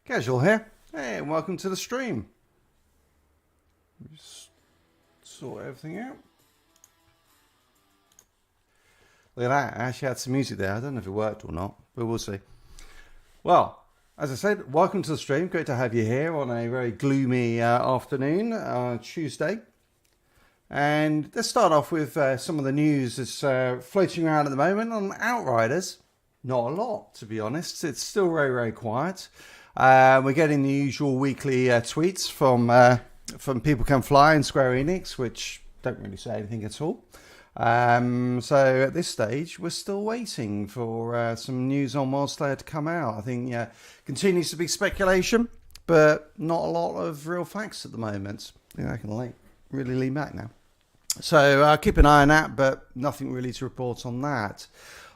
Casual here. Hey, and welcome to the stream. Just sort everything out. Look at that. I actually had some music there. I don't know if it worked or not, but we'll see. Well, as I said, welcome to the stream. Great to have you here on a very gloomy afternoon, Tuesday. And let's start off with some of the news that's floating around at the moment on Outriders. Not a lot, to be honest. It's still very, very quiet. We're getting the usual weekly tweets from People Can Fly and Square Enix, which don't really say anything at all. So at this stage, we're still waiting for some news on Wildslayer to come out. I think continues to be speculation, but not a lot of real facts at the moment. I think I can really lean back now. So keep an eye on that, but nothing really to report on that.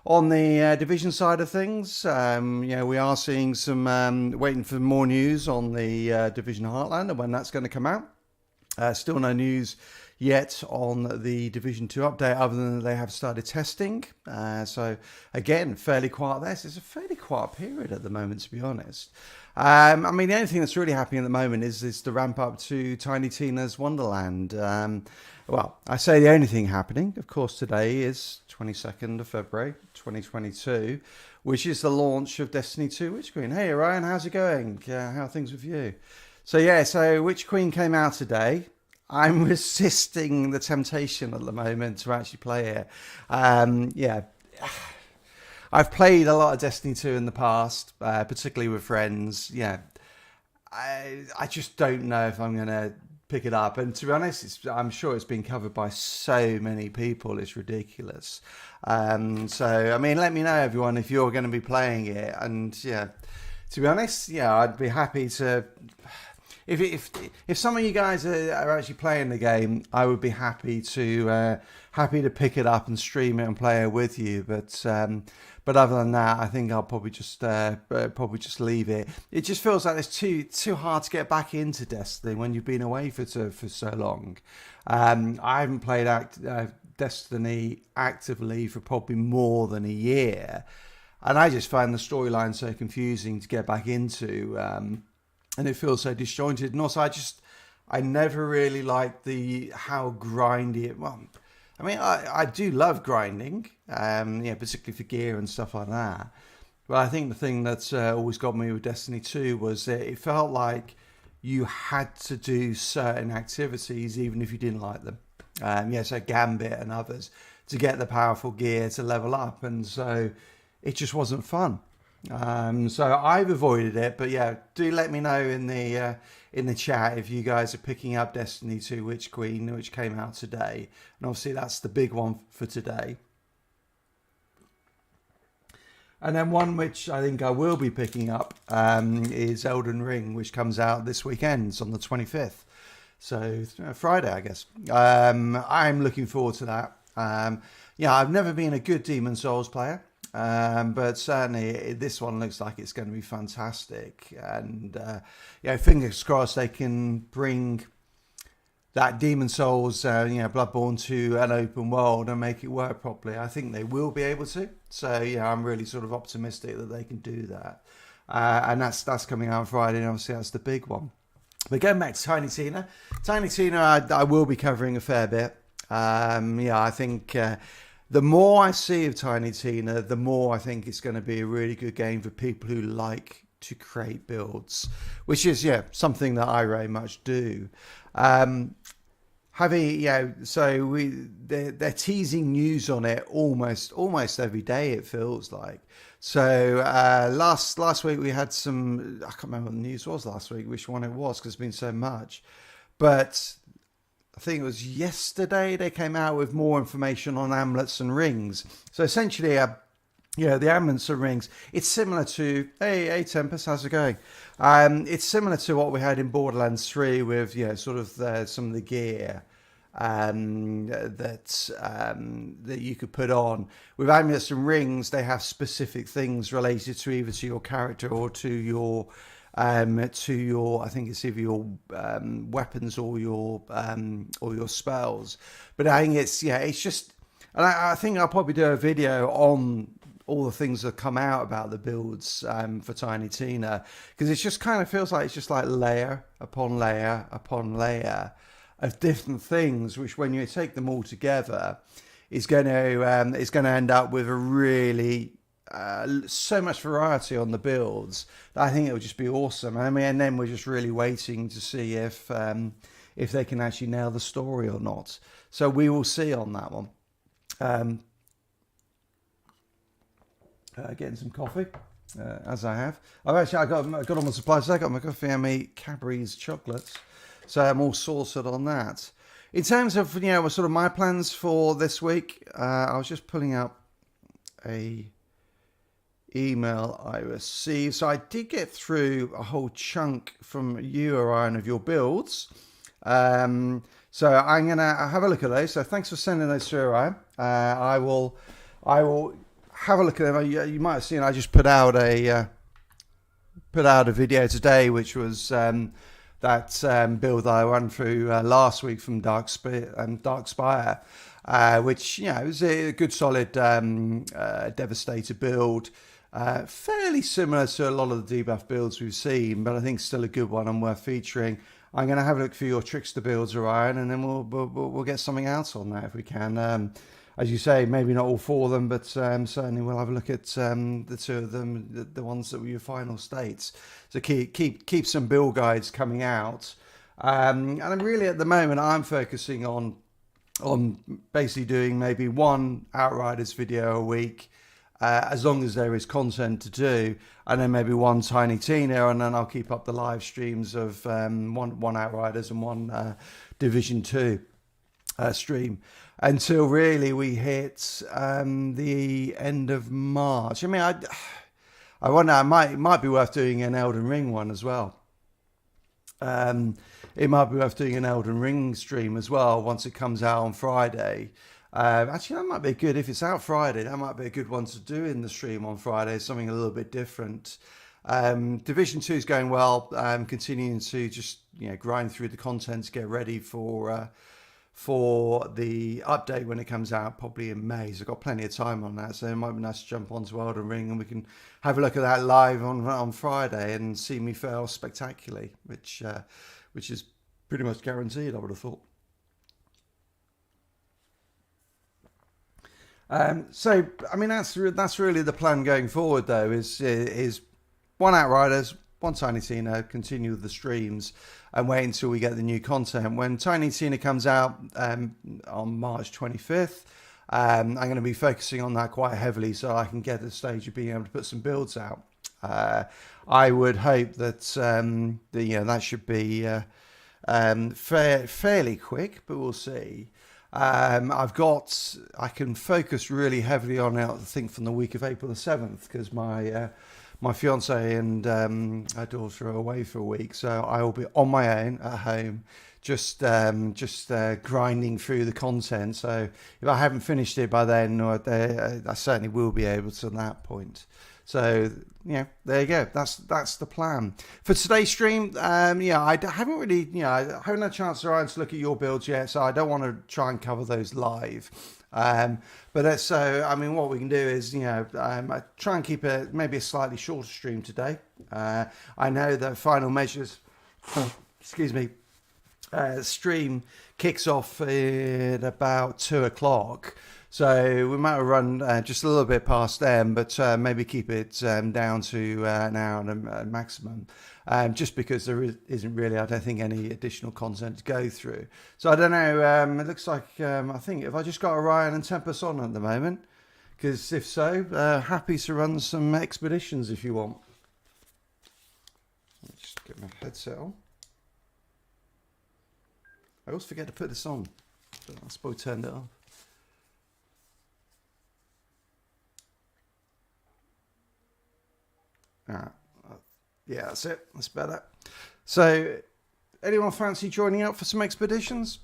On the Division side of things, we are seeing some, waiting for more news on the Division Heartland and when that's going to come out. Still no news yet on the Division 2 update other than they have started testing. So again, fairly quiet there. So it's a fairly quiet period at the moment, to be honest. The only thing that's really happening at the moment is the ramp up to Tiny Tina's Wonderland. Well, I say the only thing happening, of course, today is 22nd of February 2022, which is the launch of Destiny 2 Witch Queen. Hey, Ryan, how's it going? How are things with you? So Witch Queen came out today. I'm resisting the temptation at the moment to actually play it. I've played a lot of Destiny 2 in the past, particularly with friends. I just don't know if I'm going to pick it up. And to be honest, I'm sure it's been covered by so many people. It's ridiculous. Let me know, everyone, if you're going to be playing it. And to be honest, I'd be happy to... If some of you guys are actually playing the game, I would be happy to pick it up and stream it and play it with you. But other than that, I think I'll probably just leave it. It just feels like it's too hard to get back into Destiny when you've been away for so long. I haven't played Destiny actively for probably more than a year, and I just find the storyline so confusing to get back into. And it feels so disjointed. And also, I never really liked how grindy it was. I do love grinding, particularly for gear and stuff like that. But I think the thing that's always got me with Destiny 2 was that it felt like you had to do certain activities even if you didn't like them. So Gambit and others to get the powerful gear to level up. And so it just wasn't fun. So I've avoided it, but do let me know in the chat if you guys are picking up Destiny 2 Witch Queen, which came out today, and obviously that's the big one for today. And then one which I think I will be picking up is Elden Ring, which comes out this weekend on the 25th, so Friday, I guess. I'm looking forward to that. I've never been a good Demon Souls player. But certainly this one looks like it's going to be fantastic, and fingers crossed they can bring that Demon Souls, Bloodborne to an open world and make it work properly. I think they will be able to. So I'm really sort of optimistic that they can do that, and that's coming out on Friday, and obviously that's the big one. But going back to Tiny Tina, I will be covering a fair bit. I think. The more I see of Tiny Tina, the more I think it's going to be a really good game for people who like to create builds, which is something that I very much do. They're teasing news on it almost every day, it feels like. So last week we had some, I can't remember what the news was last week, which one it was, because there's been so much, but I think it was yesterday they came out with more information on Amulets and Rings. So essentially, the Amulets and Rings, it's similar to, hey Tempest, how's it going? It's similar to what we had in Borderlands 3 with, some of the gear that you could put on. With Amulets and Rings, they have specific things related to either to your character or to your I think it's either your weapons or your spells. But I think it's just, and I think I'll probably do a video on all the things that come out about the builds for Tiny Tina, because it just kind of feels like it's just like layer upon layer upon layer of different things, which when you take them all together is going to end up with a really so much variety on the builds that I think it would just be awesome. I mean, and then we're just really waiting to see if they can actually nail the story or not. So we will see on that one. Getting some coffee, as I have. I got all my supplies. I got my coffee and my Cadbury's chocolates, so I'm all sorted on that. In terms of sort of my plans for this week, I was just pulling up a email I received. So I did get through a whole chunk from you, Orion, of your builds. So I'm gonna have a look at those. So thanks for sending those through, Orion. I will have a look at them. You might have seen I just put out a video today, which was that build that I ran through last week from Dark Spire, which was a good solid Devastator build. Fairly similar to a lot of the debuff builds we've seen, but I think still a good one and worth featuring. I'm going to have a look for your Trickster builds, Orion, and then we'll get something else on that if we can. As you say, maybe not all four of them, but certainly we'll have a look at the two of them, the ones that were your final states. So keep some build guides coming out. And I'm really at the moment I'm focusing on basically doing maybe one Outriders video a week. As long as there is content to do, and then maybe one Tiny Tina, and then I'll keep up the live streams of one Outriders and one Division 2 stream until really we hit the end of March. I mean, I wonder, it might be worth doing an Elden Ring one as well. It might be worth doing an Elden Ring stream as well once it comes out on Friday. Actually, that might be good. If it's out Friday, that might be a good one to do in the stream on Friday, something a little bit different. Division 2 is going well. Continuing to just grind through the content to get ready for the update when it comes out, probably in May. So I've got plenty of time on that, so it might be nice to jump onto Elden Ring and we can have a look at that live on Friday and see me fail spectacularly, which is pretty much guaranteed, I would have thought. So I mean that's really the plan going forward though, is one Outriders, one Tiny Tina, continue with the streams and wait until we get the new content. When Tiny Tina comes out on March 25th, I'm going to be focusing on that quite heavily so I can get to the stage of being able to put some builds out. I would hope that that should be fairly quick, but we'll see. I can focus really heavily on it, I think, from the week of April the 7th, because my fiance and her daughter are away for a week, so I will be on my own at home, just grinding through the content. So if I haven't finished it by then, I certainly will be able to at that point. So there you go. That's the plan for today's stream. I haven't really, I haven't had a chance to look at your builds yet, so I don't want to try and cover those live. But I mean, what we can do is, I try and keep it maybe a slightly shorter stream today. I know that Final Measures, excuse me, stream kicks off at about 2:00. So we might run just a little bit past them, but maybe keep it down to an hour maximum, just because there isn't really, I don't think, any additional content to go through. So I don't know, it looks like, I think, if I just got Orion and Tempest on at the moment, because if so, happy to run some expeditions if you want. Let's just get my headset on. I always forget to put this on, but I suppose I turned it off. Yeah, that's it. That's better. So, anyone fancy joining up for some expeditions?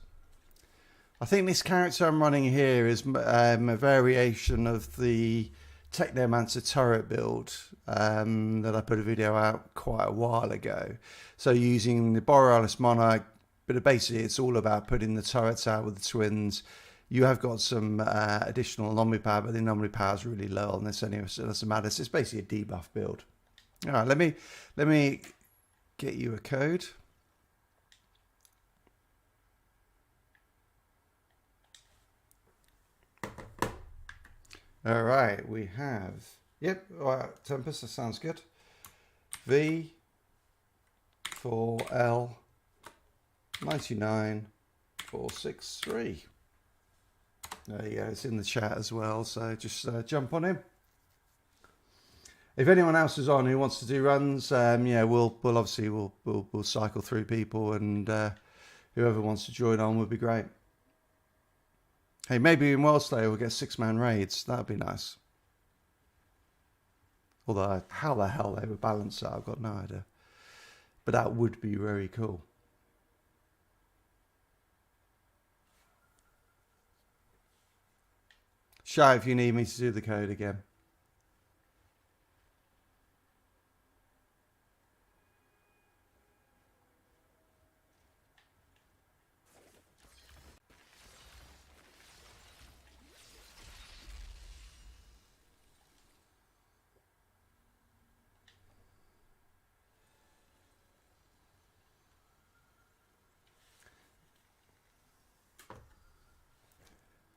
I think this character I'm running here is a variation of the Technomancer turret build that I put a video out quite a while ago. So using the Borealis Monarch, but basically it's all about putting the turrets out with the twins, You have got some additional anomaly power, but the anomaly power is really low on this anyway, so it doesn't matter. So it's basically a debuff build. All right, let me get you a code. All right, we have, yep, all right, Tempest, that sounds good. V4L 99463. There you go, it's in the chat as well, so just jump on him. If anyone else is on who wants to do runs, yeah, we'll obviously we'll cycle through people, and whoever wants to join on would be great. Hey, maybe in Worldslayer we'll get 6-man raids. That'd be nice. Although how the hell they would balance that, I've got no idea. But that would be very cool. Shout if you need me to do the code again.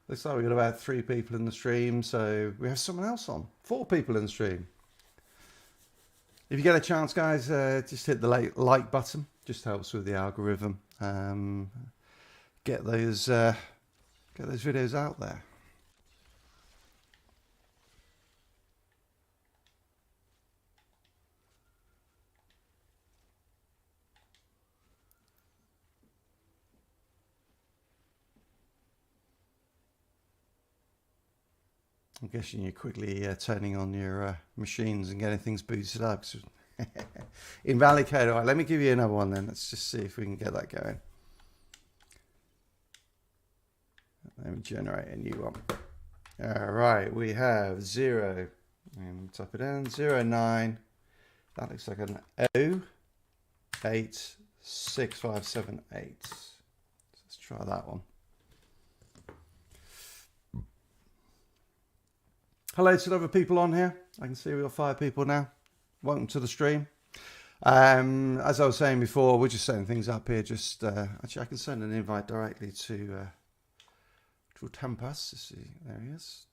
Looks like we've got about 3 people in the stream, so we have someone else on. 4 people in the stream. If you get a chance, guys, just hit the like button. Just helps with the algorithm. Get those videos out there. I'm guessing you're quickly turning on your machines and getting things booted up. Invalid code. All right, let me give you another one then. Let's just see if we can get that going. Let me generate a new one. All right, we have 0. And type it in 09. That looks like an 086578. Let's try that one. Hello to the other people on here. I can see we've got 5 people now. Welcome to the stream. As I was saying before, we're just setting things up here. Just actually, I can send an invite directly to Tempest. See, there he is.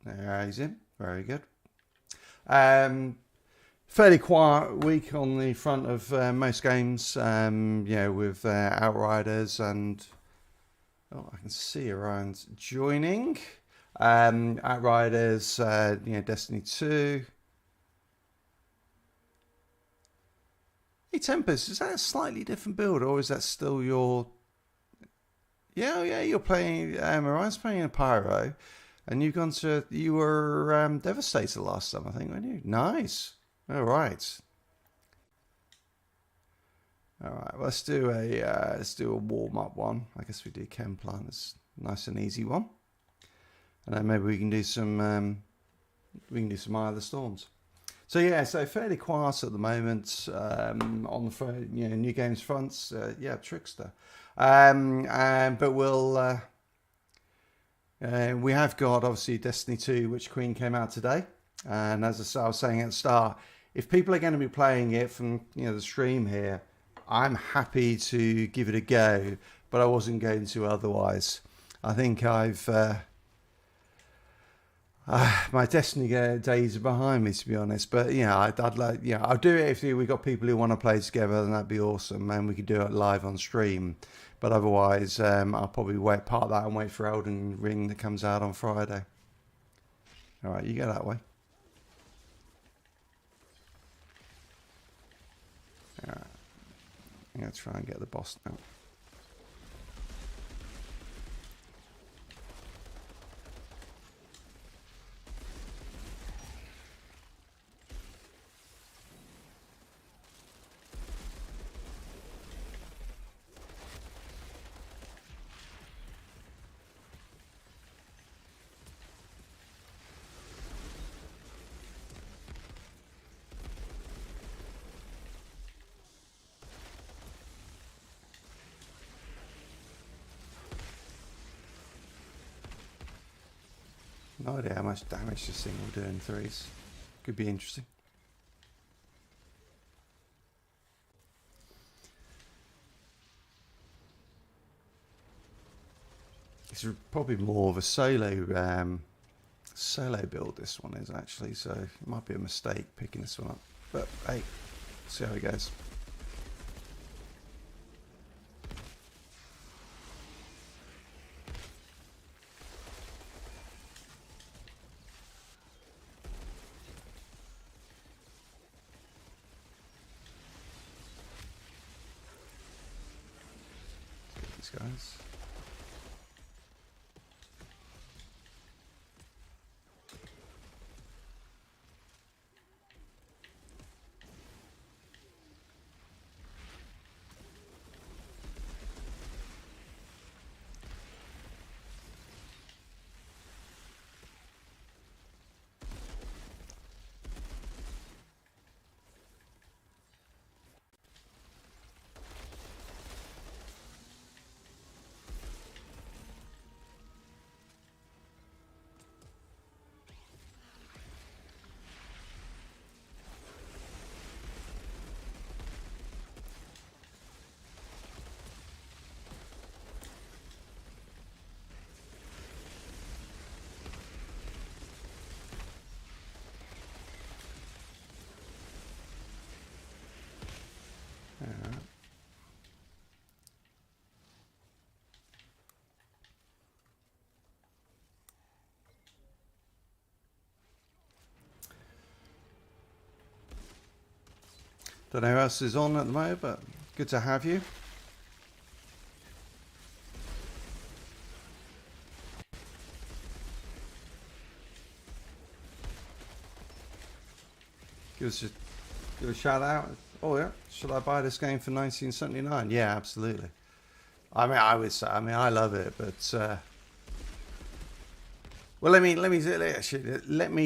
There he's in. Very good. Fairly quiet week on the front of most games. Yeah, with Outriders and I can see Orion's joining. Outriders, Destiny 2. Hey Tempest, is that a slightly different build, or is that still your? Yeah, you're playing. Orion's playing a Pyro, and you've gone to. You were Devastator last time, I think, weren't you? Nice. All right. All right. Well, let's do a warm up one. I guess we do Chem Plant. It's a nice and easy one. And then maybe we can do some Eye of the Storms. So yeah, so fairly quiet at the moment on the new games fronts. Yeah, Trickster. But we'll we have got obviously Destiny 2, which Queen came out today. And as I was saying at the start, if people are going to be playing it from the stream here, I'm happy to give it a go, but I wasn't going to otherwise. I think I've my Destiny days are behind me, to be honest. But I'd like, I'll do it if we got people who want to play together, then that'd be awesome, and we could do it live on stream. But otherwise, I'll probably park that and wait for Elden Ring that comes out on Friday. All right, you go that way. All right, I'm gonna try and get the boss now. No idea how much damage this thing will do in threes. Could be interesting. It's probably more of a solo build, this one is actually, so it might be a mistake picking this one up. But hey, see how it goes. These guys. Don't know who else is on at the moment, but good to have you. Give a shout out. Oh yeah, should I buy this game for 1979? Yeah, absolutely. I mean, I would say. I mean, I love it, but well, let me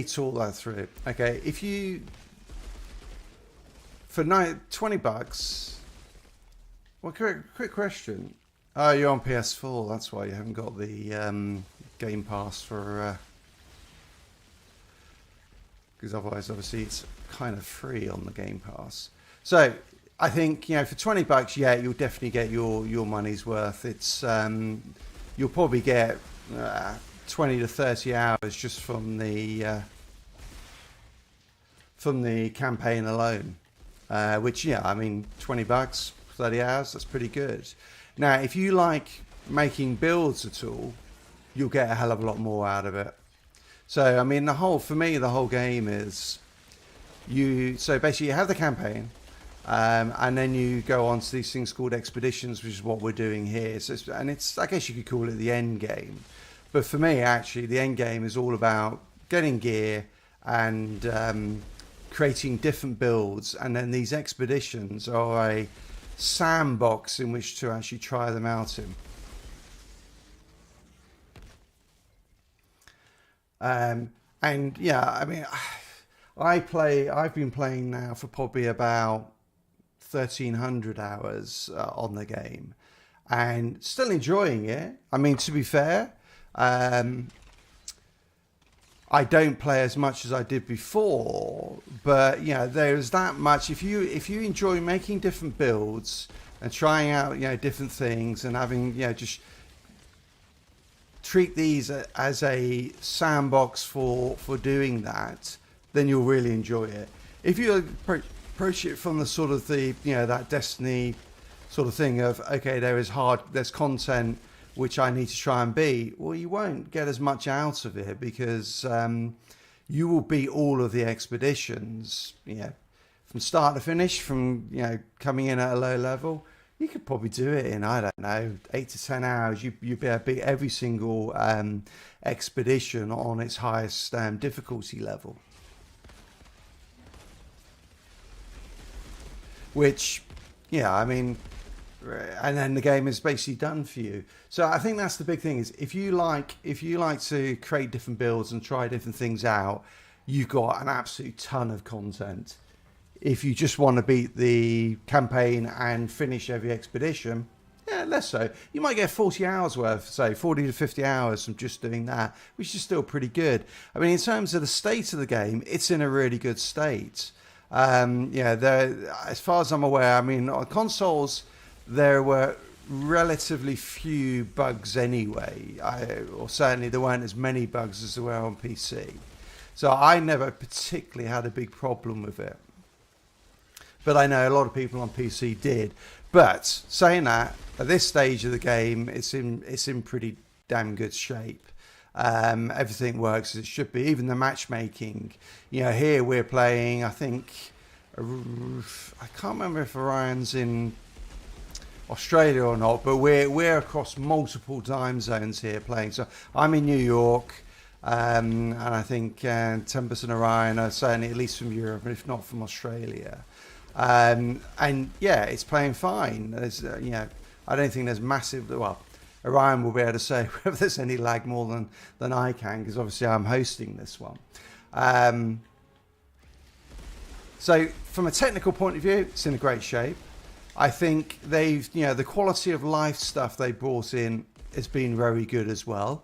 talk that through. Okay, if you for $20. Well, quick question. Oh, you're on PS4. That's why you haven't got the Game Pass for. Because otherwise, obviously, it's kind of free on the Game Pass. So I think, you know, for $20, yeah, you'll definitely get your money's worth. It's you'll probably get 20 to 30 hours just from the campaign alone. Which, yeah, I mean, $20, 30 hours, that's pretty good. Now, if you like making builds at all, you'll get a hell of a lot more out of it. So, I mean, for me, the whole game is so basically you have the campaign, and then you go on to these things called expeditions, which is what we're doing here. So I guess you could call it the end game. But for me, actually, the end game is all about getting gear and creating different builds. And then these expeditions are a sandbox in which to actually try them out in. And yeah, I mean, I've been playing now for probably about 1,300 hours on the game, and still enjoying it. I mean, to be fair, I don't play as much as I did before, but you know, there's that much. If you enjoy making different builds and trying out, you know, different things and having, you know, just treat these as a sandbox for doing that, then you'll really enjoy it. If you approach it from the sort of that Destiny sort of thing of, okay, there's content which I need to try and beat, well, you won't get as much out of it because you will beat all of the expeditions, you know, from start to finish, from, you know, coming in at a low level. You could probably do it in, I don't know, 8 to 10 hours. You'd be able to beat every single expedition on its highest difficulty level. Which, yeah, I mean, and then the game is basically done for you. So I think that's the big thing is if you like to create different builds and try different things out, you've got an absolute ton of content. If you just want to beat the campaign and finish every expedition, Yeah, less so. You might get 40 hours worth, say 40 to 50 hours from just doing that, which is still pretty good. I mean, in terms of the state of the game, it's in a really good state. As far as I'm aware, I mean, on consoles, there were relatively few bugs anyway, or certainly there weren't as many bugs as there were on PC. So I never particularly had a big problem with it. But I know a lot of people on PC did. But saying that, at this stage of the game, it's in pretty damn good shape. Everything works as it should be. Even the matchmaking. You know, here we're playing, I think, I can't remember if Orion's in Australia or not, but we're across multiple time zones here playing. So I'm in New York, and I think Tempest and Orion are certainly at least from Europe, and if not from Australia. And yeah, it's playing fine. There's, I don't think there's massive. Well, Orion will be able to say whether there's any lag more than I can, because obviously I'm hosting this one. So from a technical point of view, it's in a great shape. I think the quality of life stuff they brought in has been very good as well.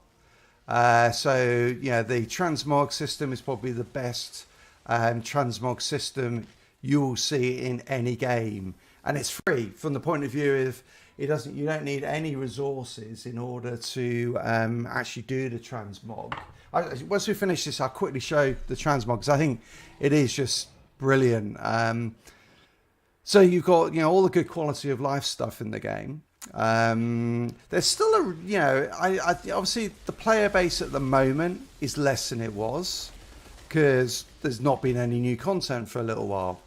The Transmog system is probably the best Transmog system you will see in any game, and it's free from the point of view of you don't need any resources in order to actually do the Transmog. Once we finish this, I'll quickly show the Transmog, because I think it is just brilliant. So you've got all the good quality of life stuff in the game. There's still obviously the player base at the moment is less than it was, because there's not been any new content for a little while.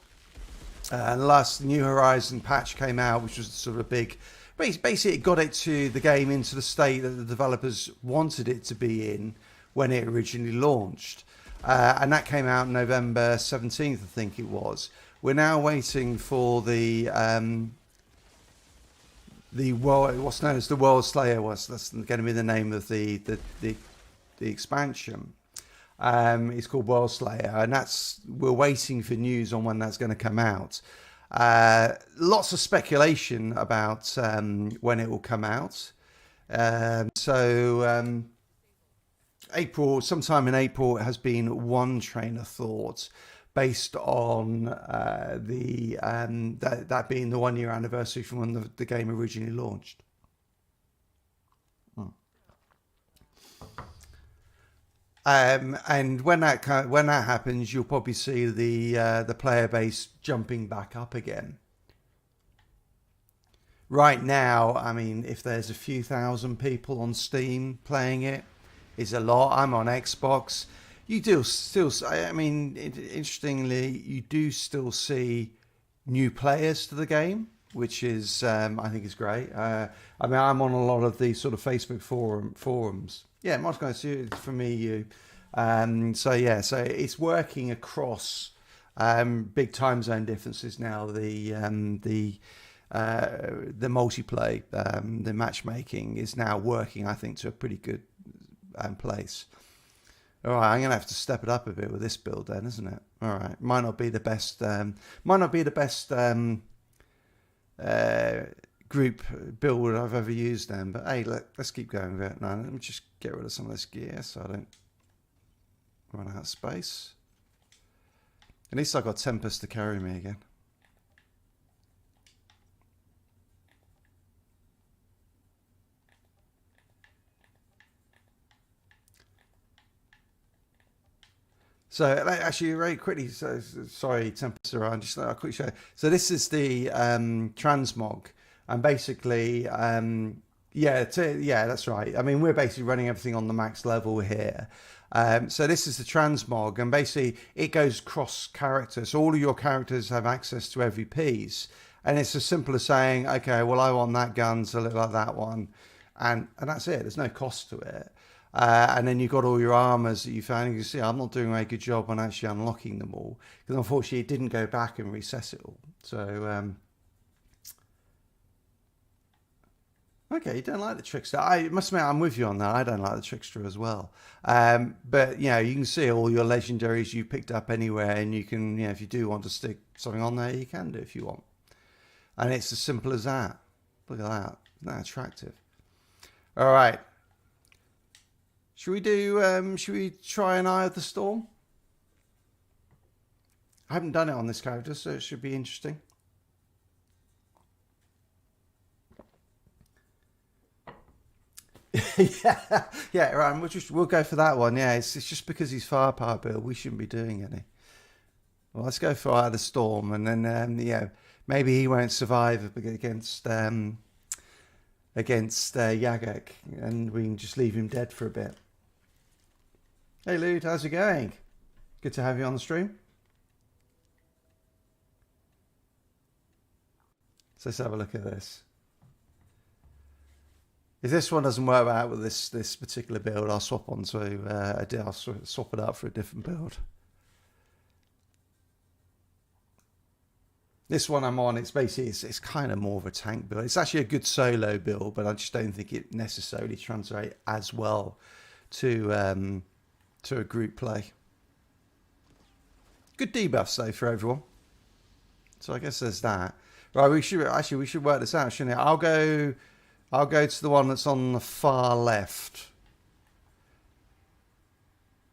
And the last New Horizon patch came out, which was sort of a big... Basically, it got the game into the state that the developers wanted it to be in when it originally launched. And that came out November 17th, I think it was. We're now waiting for the world, what's known as the World Slayer. That's going to be the name of the expansion. It's called World Slayer, and we're waiting for news on when that's going to come out. Lots of speculation about when it will come out. Sometime in April has been one train of thought, based on that being the 1 year anniversary from when the game originally launched. And when that happens, you'll probably see the player base jumping back up again. Right now, I mean, if there's a few thousand people on Steam playing it, it's a lot. I'm on Xbox. You do still, I mean, interestingly, you do still see new players to the game, which is, I think is great. I mean, I'm on a lot of these sort of Facebook forums. Yeah, most guys, for me, you. So it's working across big time zone differences now. The multiplayer, the matchmaking is now working, I think, to a pretty good place. All right, I'm gonna have to step it up a bit with this build, then, isn't it? All right, might not be the best. Group build I've ever used, then. But hey, let's keep going with it. Now, let me just get rid of some of this gear so I don't run out of space. At least I got Tempest to carry me again. So actually, very quickly, sorry, Tempest around. Just a quick show. So this is the Transmog, and basically, that's right. I mean, we're basically running everything on the max level here. So this is the Transmog, and basically it goes cross character. So all of your characters have access to every piece, and it's as simple as saying, okay, well, I want that gun to look like that one, and that's it. There's no cost to it. And then you've got all your armors that you found. You can see I'm not doing a very good job on actually unlocking them all, because unfortunately it didn't go back and reset it all. So okay, you don't like the trickster. I must admit, I'm with you on that. I don't like the trickster as well. But you can see all your legendaries you picked up anywhere, and you can, if you do want to stick something on there, you can do if you want. And it's as simple as that. Look at that. Isn't that attractive? All right. Should we do? Should we try an Eye of the Storm? I haven't done it on this character, so it should be interesting. yeah, right. We'll go for that one. Yeah, it's just because he's firepower build, we shouldn't be doing any. Well, let's go for Eye of the Storm, and then yeah, maybe he won't survive against Yagek, and we can just leave him dead for a bit. Hey, Lude, how's it going? Good to have you on the stream. So let's have a look at this. If this one doesn't work out with this particular build, I'll swap onto I'll swap it out for a different build. This one I'm on, it's basically it's kind of more of a tank build. It's actually a good solo build, but I just don't think it necessarily translates as well to a group play. Good debuffs though for everyone. So I guess there's that. Right, we should work this out, shouldn't it? I'll go to the one that's on the far left.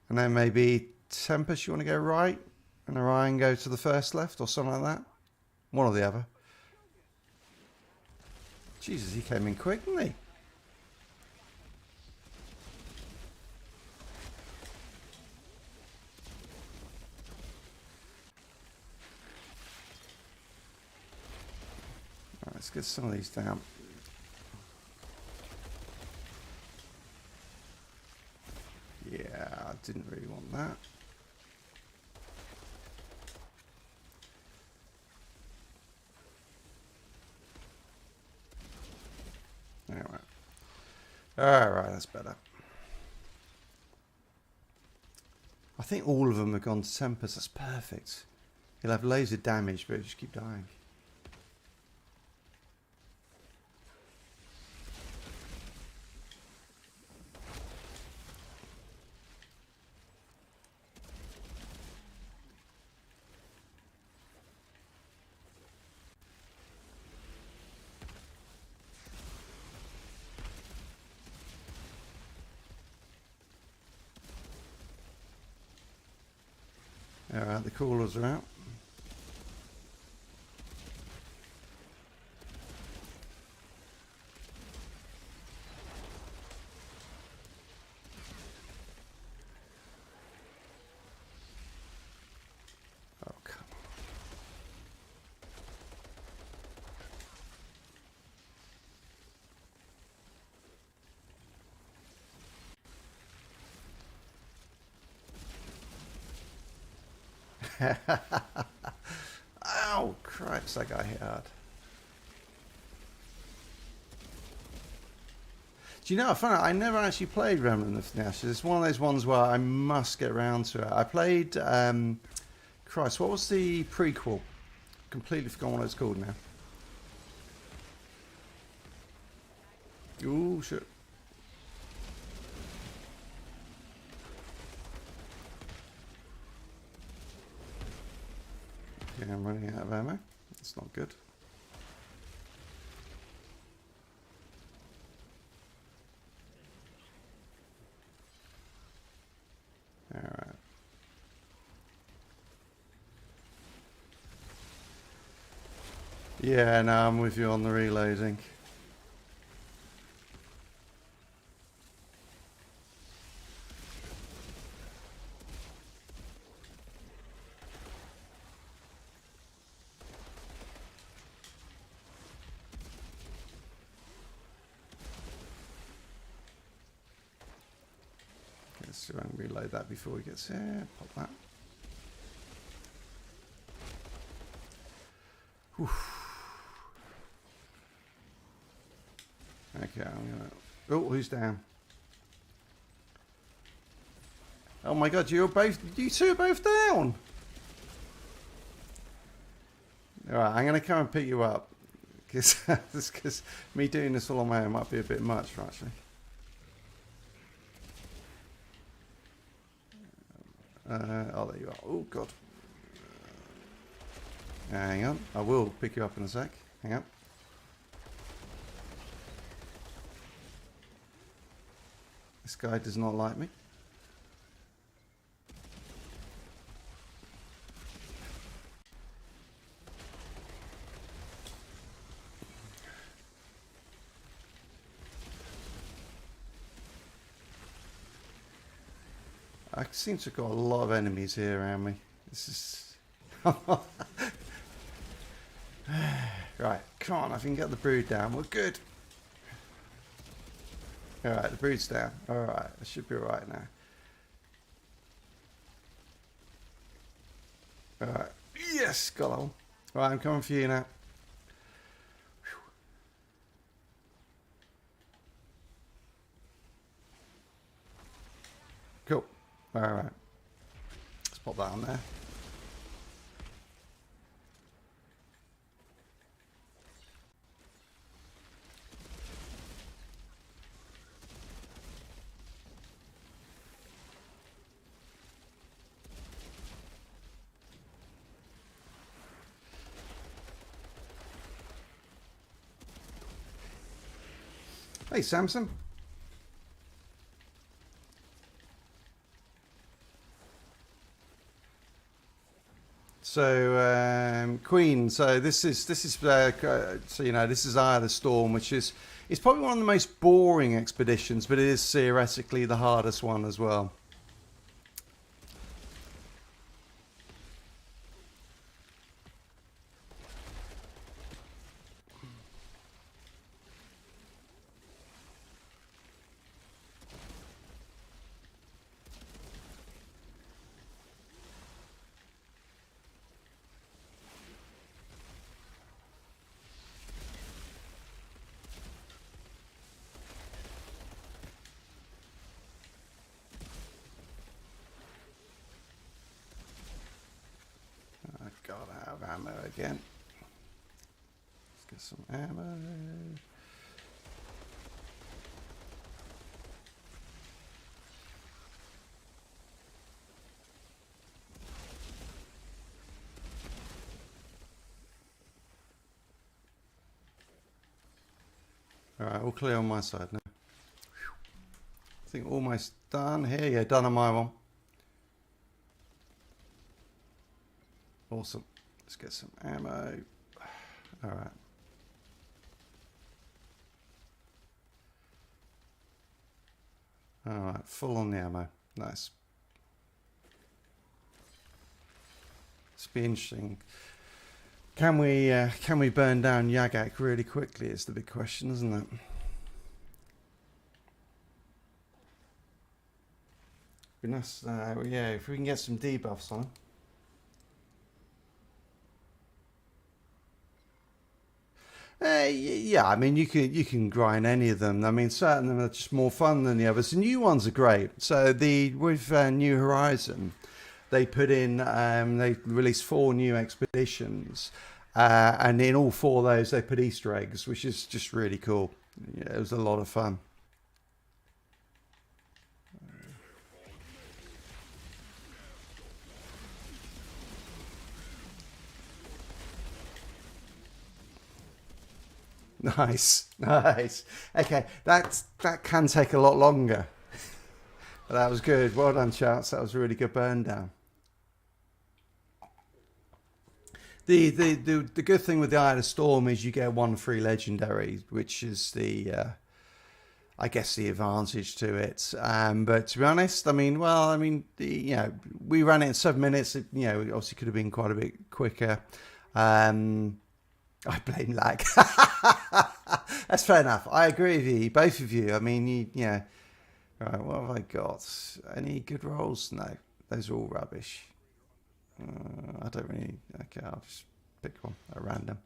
And then maybe Tempest, you want to go right? And Orion go to the first left or something like that? One or the other. Jesus, he came in quick, didn't he? Right, let's get some of these down. Yeah, I didn't really want that. Alright, that's better. I think all of them have gone to Tempest. That's perfect. He'll have loads of damage, but he'll just keep dying. Alright, the coolers are out. Oh, come on. Ow, cripes, that guy hit hard. Do you know, I never actually played Remnant of the Ashes. It's one of those ones where I must get around to it. I played, Christ, what was the prequel? Completely forgotten what it's called now. Ooh, shit. Okay, I'm running out of ammo. That's not good. Alright. Yeah, no, I'm with you on the reloading. Let's see if I can reload that before he gets here. Pop that. Whew. Okay, I'm gonna. Oh, who's down? Oh my God, you two are both down. All right, I'm gonna come and pick you up because me doing this all on my own might be a bit much, actually. Oh, there you are. Oh God. Hang on, I will pick you up in a sec. Hang on. This guy does not like me. I seem to have got a lot of enemies here around me. This is... Right, come on, I can get the brood down. We're good. Alright, the brood's down. Alright, I should be alright now. Alright, yes, got on. Right, I'm coming for you now. Cool. Alright. Let's pop that on there. Hey, Samson. So Queen. So this is so you know, this is Eye of the Storm, which is it's probably one of the most boring expeditions, but it is theoretically the hardest one as well. Gotta have ammo again. Let's get some ammo. Alright, all clear on my side now. I think almost done here. Yeah, done on my one. Awesome. Let's get some ammo. Alright. Alright, full on the ammo. Nice. It's be interesting. Can we burn down Yagak really quickly is the big question, isn't it? Be nice, yeah, if we can get some debuffs on him. Yeah, I mean you can grind any of them. I mean certain of them are just more fun than the others. The new ones are great. So with New Horizon, they put in they released 4 new expeditions, and in all 4 of those they put Easter eggs, which is just really cool. Yeah, it was a lot of fun. Nice, nice. Okay, that can take a lot longer. But that was good. Well done, Charles. That was a really good burn down. The good thing with the Eye of the Storm is you get 1 free legendary, which is the I guess the advantage to it. But to be honest, I mean, well, I mean, you know, we ran it in 7 minutes. It, you know, obviously could have been quite a bit quicker. I blame lag. That's fair enough. I agree with you, both of you. I mean, yeah. Right, what have I got? Any good rolls? No, those are all rubbish. I don't really. Okay, I'll just pick one at random.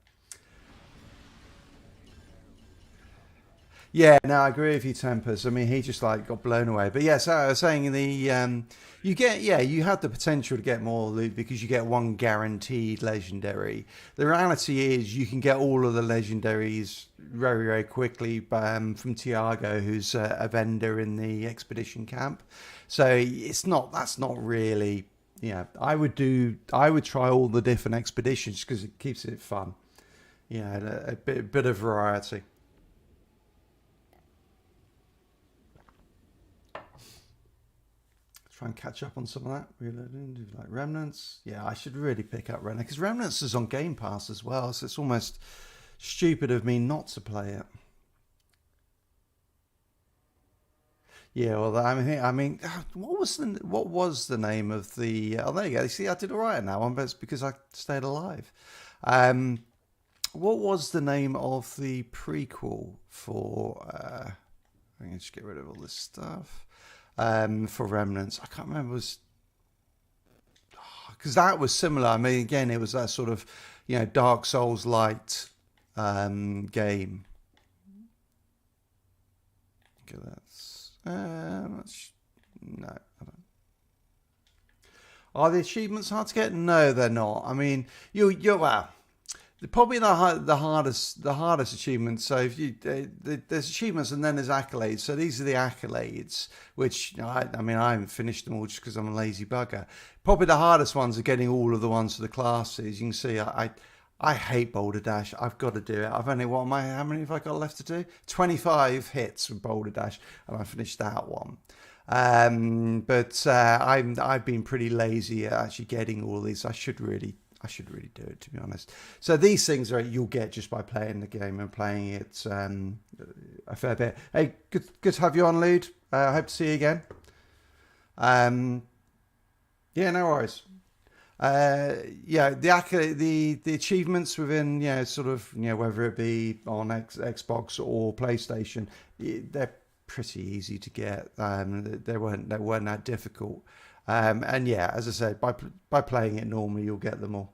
Yeah, no, I agree with you, Tempers. I mean, he just like got blown away. But yeah, so I was saying you have the potential to get more loot because you get 1 guaranteed legendary. The reality is you can get all of the legendaries very, very quickly from Tiago, who's a vendor in the expedition camp. So that's not really, yeah. I would try all the different expeditions because it keeps it fun. Yeah, a bit of variety. try and catch up on some of that. Reloading, do like Remnants. Yeah, I should really pick up Remnants because Remnants is on Game Pass as well, so it's almost stupid of me not to play it. Yeah, well, I mean, what was the name of the? Oh, there you go. See, I did all right in that one, but it's because I stayed alive. What was the name of the prequel for? I'm going to just get rid of all this stuff. For Remnants, I can't remember. Because that was similar. I mean, again, it was that sort of, Dark Souls light game. Okay, that's no. I don't. Are the achievements hard to get? No, they're not. I mean, well, probably the hardest achievements. So if there's achievements and then there's accolades. So these are the accolades, which I haven't finished them all just because I'm a lazy bugger. Probably the hardest ones are getting all of the ones for the classes. You can see I hate Boulder Dash. I've got to do it. I've only how many have I got left to do? 25 hits with Boulder Dash, and I finished that one. But I've been pretty lazy at actually getting all these. I should really do it, to be honest. So these things you'll get just by playing the game and playing it a fair bit. Hey, good to have you on, Lude. I hope to see you again. Yeah, no worries. The achievements within, whether it be on Xbox or PlayStation, they're pretty easy to get. They weren't that difficult. And yeah, as I said, by playing it normally, you'll get them all.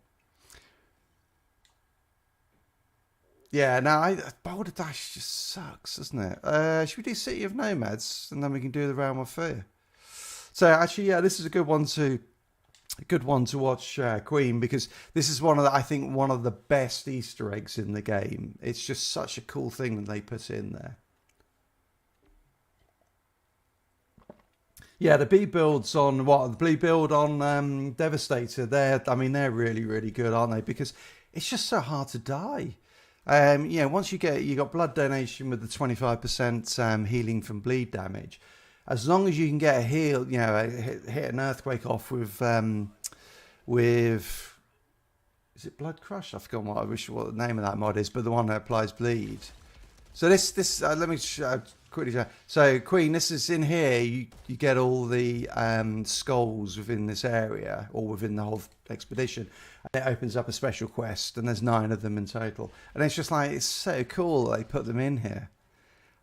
Yeah, now Boulder Dash just sucks, doesn't it? Should we do City of Nomads, and then we can do the Realm of Fear? So actually, yeah, this is a good one to watch, Queen, because this is one of the best Easter eggs in the game. It's just such a cool thing that they put in there. Yeah, the B builds on the B build on Devastator. They're really, really good, aren't they? Because it's just so hard to die. Once you got blood donation with the 25% healing from bleed damage. As long as you can get a heal, hit an earthquake off with is it Blood Crush? I've forgotten what the name of that mod is, but the one that applies bleed. So this let me quickly show. So Queen, this is in here. You get all the skulls within this area or within the whole expedition, and it opens up a special quest, and there's 9 of them in total. And it's just like, it's so cool that they put them in here.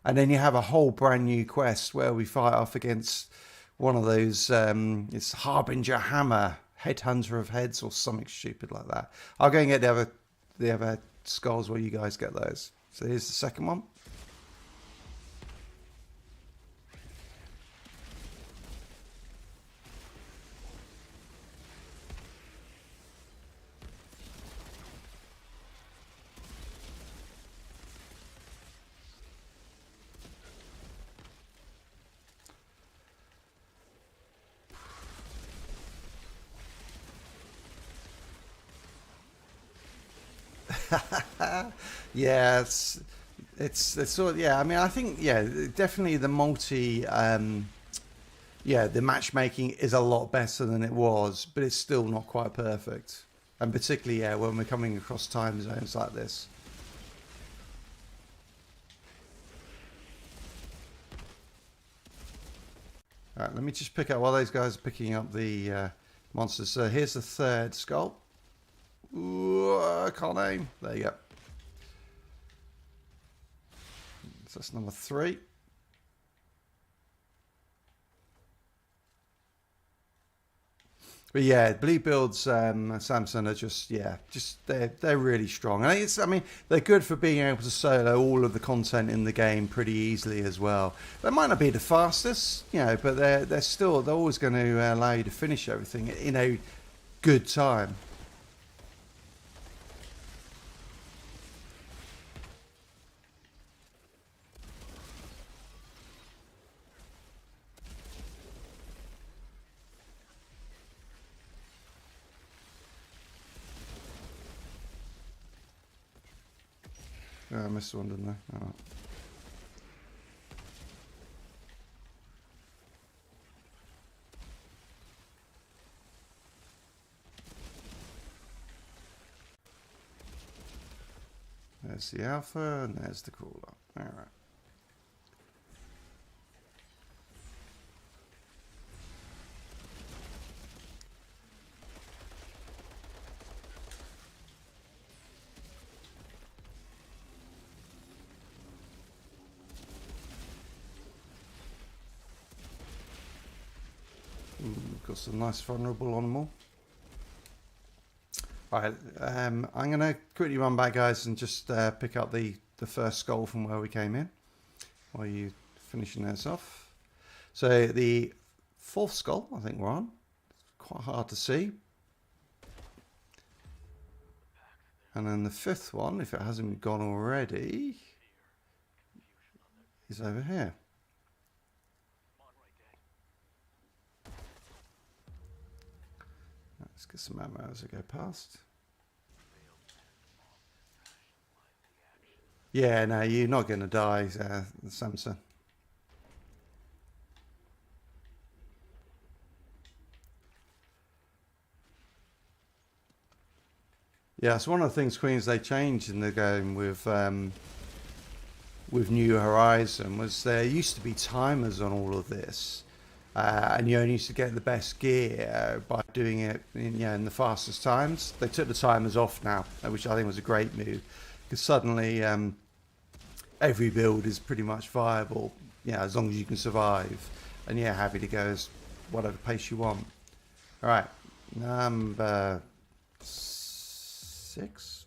And then you have a whole brand new quest where we fight off against one of those. It's Harbinger Hammer, Headhunter of Heads, or something stupid like that. I'll go and get the other skulls while you guys get those. So here's the second one. Yeah, it's sort of, yeah. I mean, I think, yeah, definitely the the matchmaking is a lot better than it was, but it's still not quite perfect. And particularly, yeah, when we're coming across time zones like this. All right, let me just pick up while those guys are picking up the monsters. So here's the third skull. Ooh, I can't aim. There you go. So that's number 3. But yeah, bleed builds, Samson are just they're really strong. And they're good for being able to solo all of the content in the game pretty easily as well. They might not be the fastest, but they're always going to allow you to finish everything in a good time. Oh, I missed one, didn't I? Oh. There's the Alpha, and there's the Crawler. All right. Got some nice vulnerable on them all. Right, I'm going to quickly run back, guys, and just pick up the first skull from where we came in while you finishing this off. So the fourth skull, I think we're on. Quite hard to see. And then the fifth one, if it hasn't gone already, is over here. Let's get some ammo as I go past. Yeah, no, you're not going to die, Samson. Yeah, it's one of the things, Queens, they changed in the game with New Horizon was there used to be timers on all of this. And you only used to get the best gear by doing it in the fastest times. They took the timers off now, which I think was a great move. Because suddenly every build is pretty much viable, as long as you can survive. And happy to go as whatever pace you want. Alright, number 6.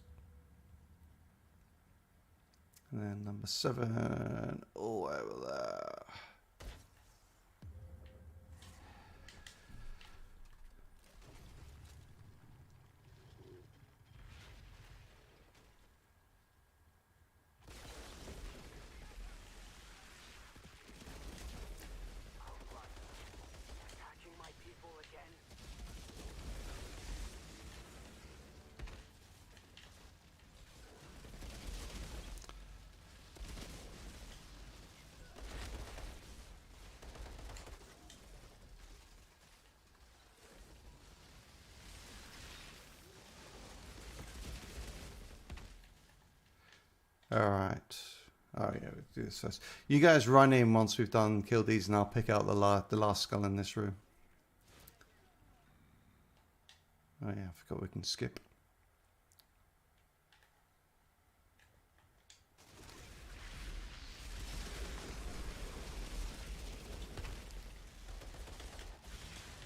And then number 7, all over there. Alright. Oh yeah, we'll do this first. You guys run in once we've killed these, and I'll pick out the last skull in this room. Oh yeah, I forgot we can skip.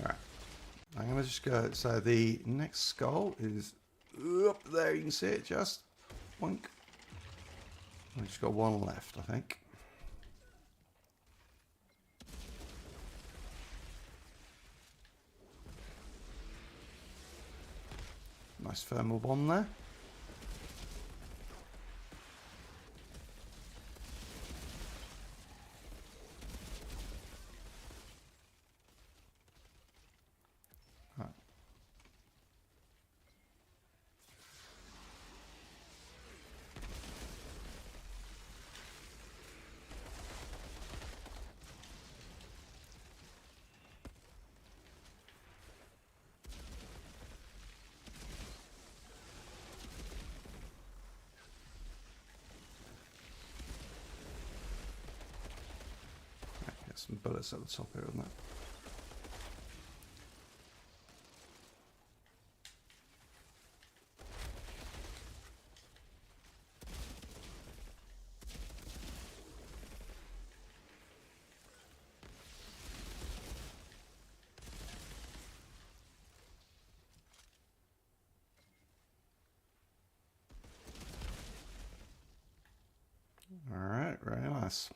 Alright. I'm going to just go, so the next skull is up there, you can see it just. Boink. We've just got one left, I think. Nice thermal bomb there. Right. Get some bullets at the top here on that. All right, very nice.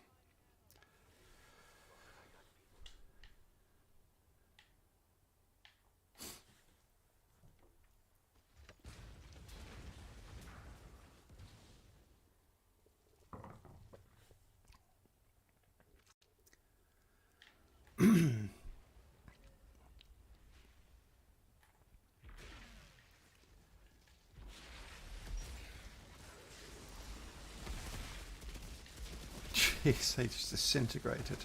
Jeez, they just disintegrated.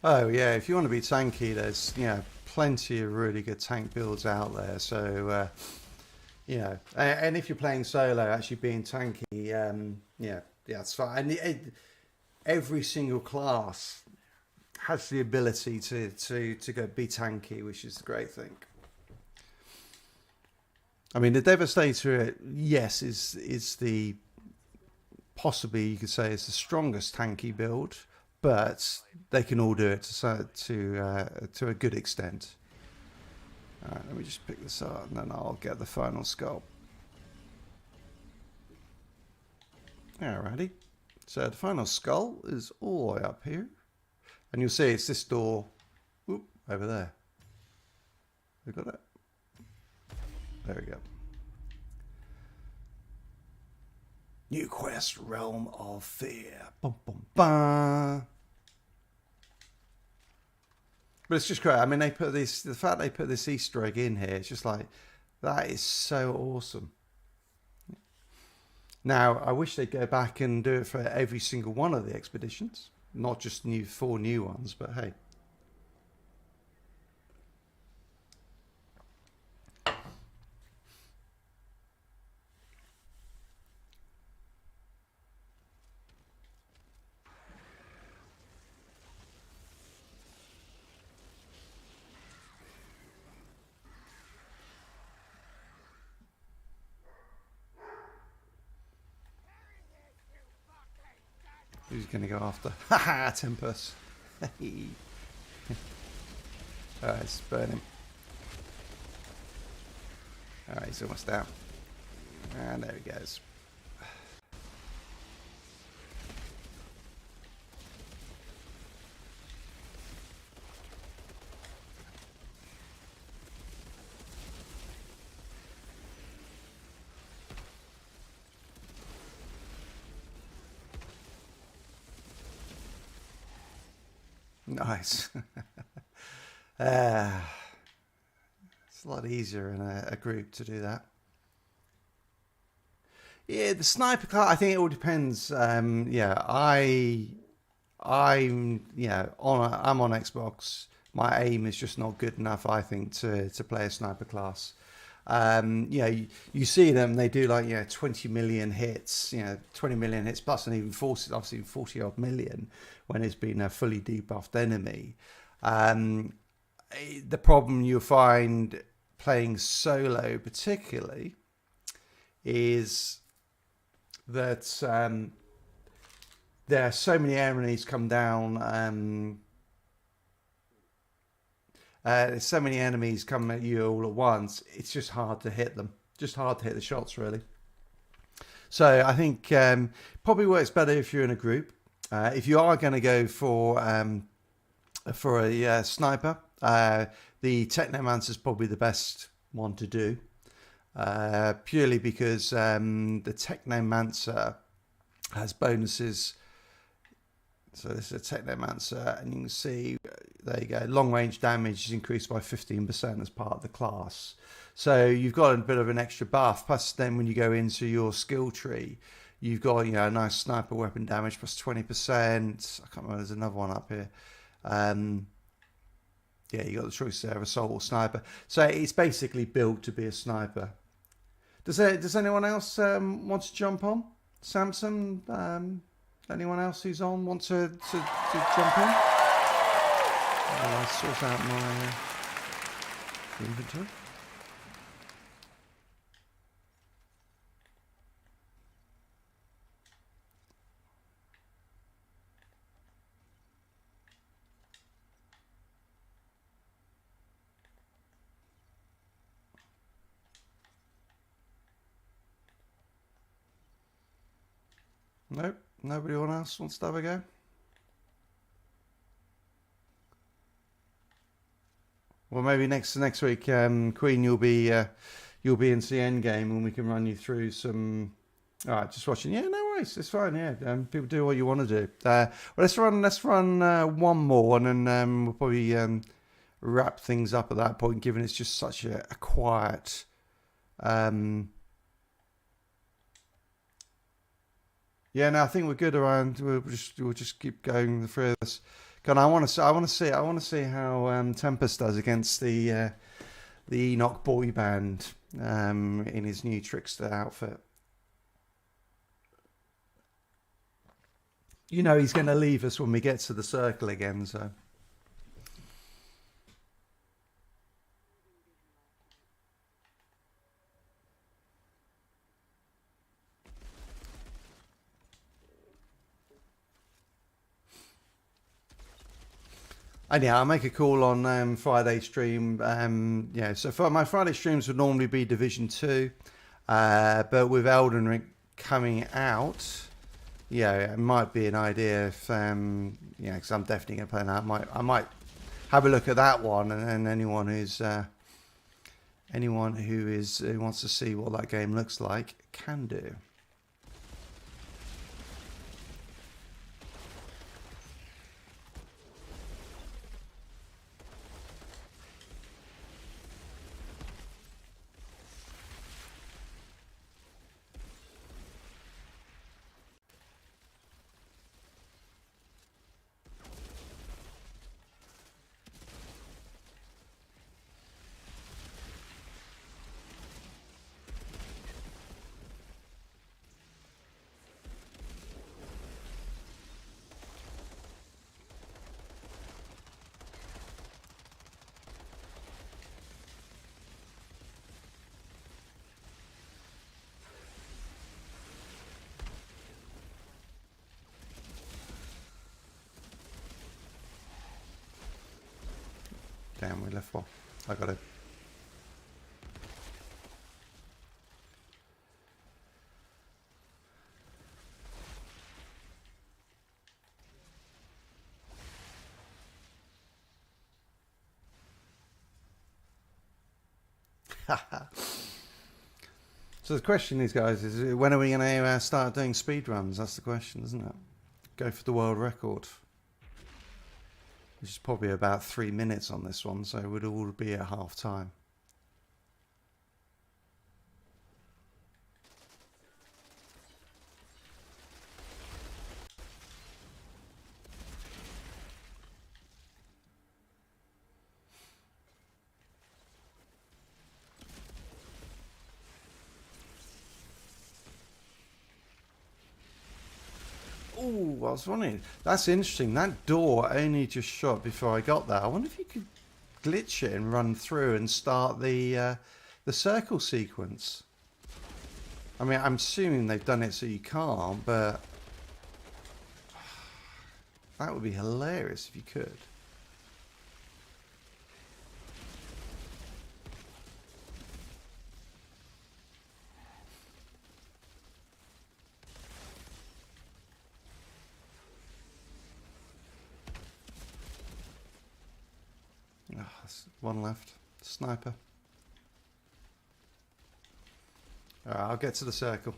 Oh yeah, if you want to be tanky, there's plenty of really good tank builds out there. So and if you're playing solo, actually being tanky, yeah, it's fine. And every single class has the ability to go be tanky, which is the great thing. I mean, the Devastator, yes, is the possibly you could say it's the strongest tanky build, but they can all do it to a good extent. All right, let me just pick this up, and then I'll get the final sculpt. Alrighty, so the final skull is all the way up here, and you'll see it's this door over there. We got it. There we go. New quest, Realm of Fear. Bum, bum, bum. But it's just great. I mean, the fact they put this Easter egg in here, it's just like, that is so awesome. Now, I wish they'd go back and do it for every single one of the expeditions, not just 4 new ones, but hey. Who's going to go after? Haha, Tempest. Alright, let's burn him. Alright, he's almost down. And there he goes. Nice. It's a lot easier in a group to do that. Yeah, the sniper class, I think it all depends. I'm on Xbox. My aim is just not good enough, I think, to play a sniper class. You see them, they do like 20 million hits, 20 million hits plus, and even 40 odd million when it's been a fully debuffed enemy. The problem you'll find playing solo particularly is that there are so many enemies come down. There's so many enemies coming at you all at once. It's just hard to hit them. Just hard to hit the shots, really. So I think probably works better if you're in a group. If you are going to go for a sniper, the Technomancer is probably the best one to do. Purely because the Technomancer has bonuses. So this is a Technomancer, and you can see, there you go, long range damage is increased by 15% as part of the class. So you've got a bit of an extra buff, plus then when you go into your skill tree, you've got a nice sniper weapon damage plus 20%. I can't remember, there's another one up here. Yeah, you got the choice there of assault or sniper. So it's basically built to be a sniper. Does anyone else want to jump on? Samson? Anyone else who's on want to jump in? I'll sort out my inventory. Nope. Nobody else wants to have a go? Well, maybe next week, Queen, you'll be into the end game, and we can run you through some. All right, just watching. Yeah, no worries. It's fine. Yeah, people do what you want to do. Well, let's run one more, and then we'll probably wrap things up at that point, given it's just such a quiet. Yeah, no, I think we're good around. We'll just keep going, the three of us, God, I want to see how Tempest does against the Enoch boy band in his new trickster outfit. You know he's going to leave us when we get to the circle again, so. And yeah, I'll make a call on Friday stream. Yeah, so for my Friday streams would normally be Division 2, but with Elden Ring coming out, yeah, it might be an idea if, yeah, because I'm definitely going to play that. I might have a look at that one, and then anyone who wants to see what that game looks like can do. Damn, we left one. I got it. So the question is, guys, is when are we going to start doing speed runs? That's the question, isn't it? Go for the world record. Which is probably about 3 minutes on this one, so it would all be at half time. Oh, I was wondering. That's interesting. That door only just shut before I got there. I wonder if you could glitch it and run through and start the circle sequence. I mean, I'm assuming they've done it so you can't, but that would be hilarious if you could. Oh, one left. Sniper. Alright, I'll get to the circle.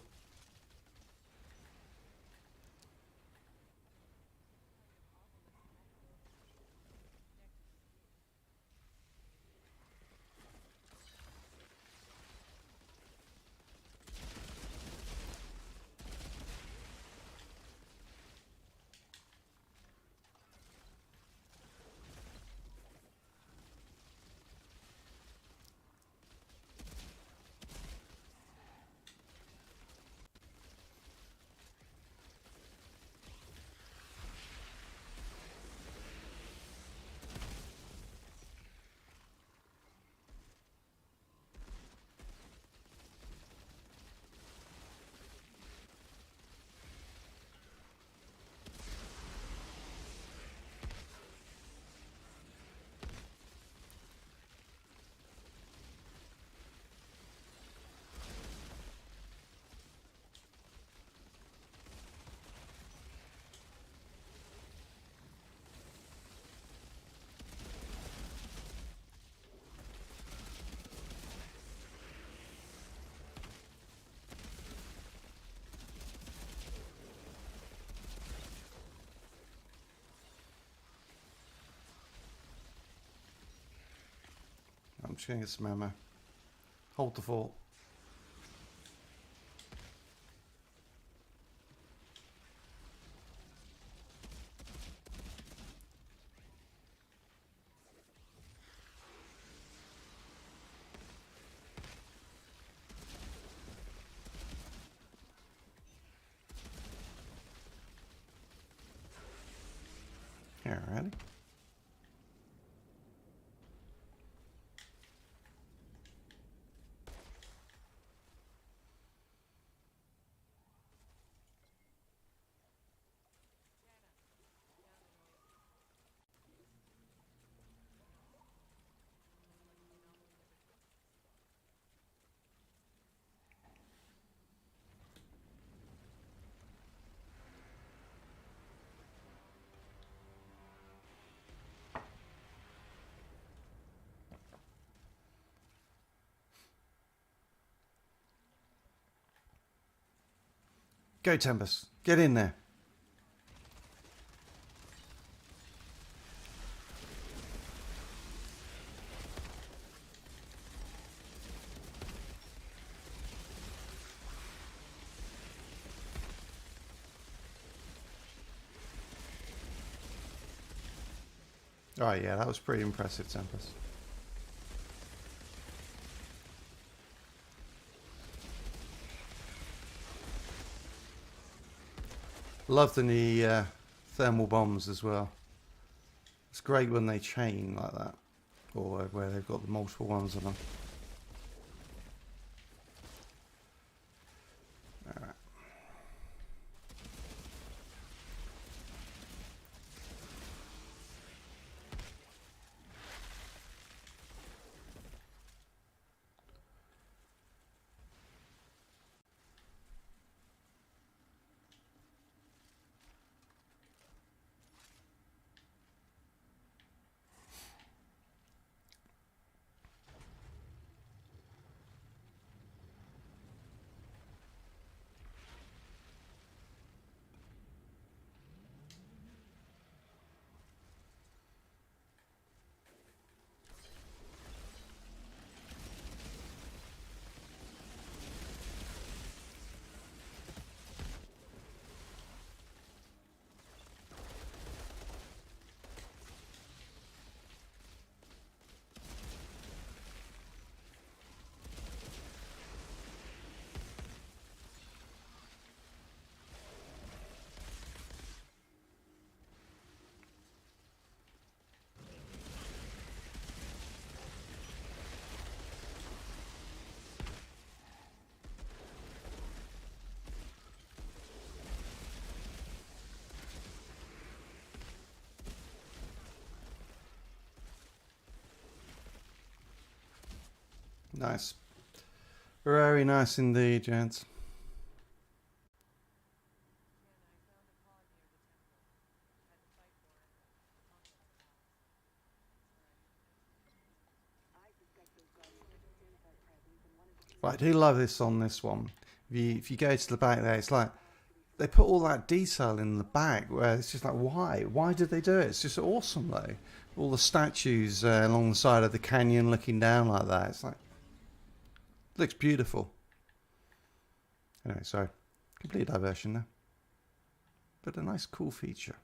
I'm just going to get some ammo. Hold the fort. Alrighty. Go, Tempest. Get in there. Oh, yeah, that was pretty impressive, Tempest. Love the new thermal bombs as well. It's great when they chain like that, or where they've got the multiple ones on them. All right. Nice. Very nice indeed, gents. Right, I do love this on this one. If you go to the back there, it's like they put all that detail in the back where it's just like, why? Why did they do it? It's just awesome, though. All the statues along the side of the canyon looking down like that. It's like, looks beautiful. Anyway, sorry. Complete diversion there. But a nice, cool feature.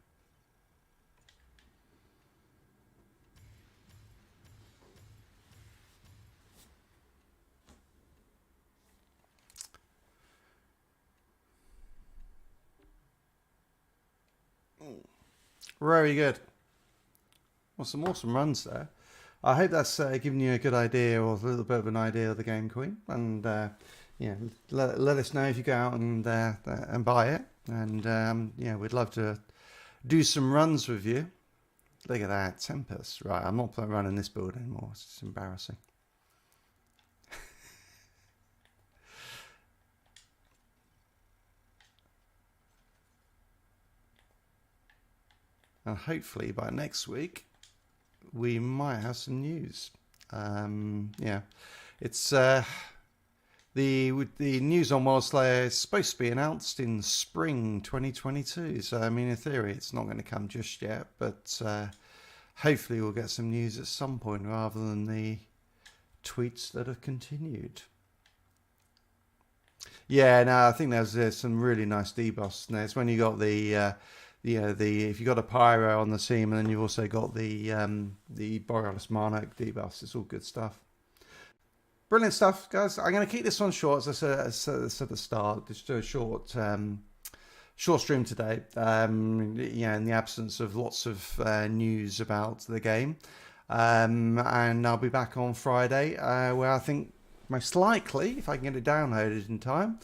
Very good. Well, some awesome runs there. I hope that's giving you a good idea, or a little bit of an idea of the game, Queen. And yeah, let us know if you go out and buy it. And yeah, we'd love to do some runs with you. Look at that, Tempest. Right, I'm not running this build anymore. It's just embarrassing. And hopefully by next week, we might have some news. Yeah, it's the news on Wildslayer is supposed to be announced in spring 2022. So I mean, in theory, it's not going to come just yet, but hopefully we'll get some news at some point rather than the tweets that have continued. Yeah, no, I think there's some really nice debuffs. And there's when you got the if you got a pyro on the team, and then you've also got the Borealis Monarch debuffs. It's all good stuff. Brilliant stuff, guys. I'm going to keep this one short, as I said at the start. Just do a short short stream today. In the absence of lots of news about the game. And I'll be back on Friday, where I think most likely, if I can get it downloaded in time,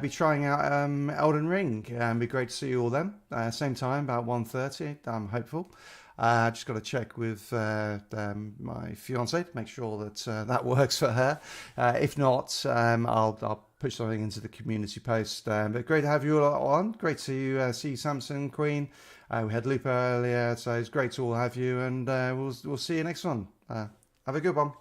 be trying out Elden Ring. It'd be great to see you all then. Same time, about 1:30. I'm hopeful. Just got to check with my fiance to make sure that that works for her. If not, I'll push something into the community post. But great to have you all on. Great to see Samson, Queen. We had Lupa earlier, so it's great to all have you, and we'll see you next one. Have a good one.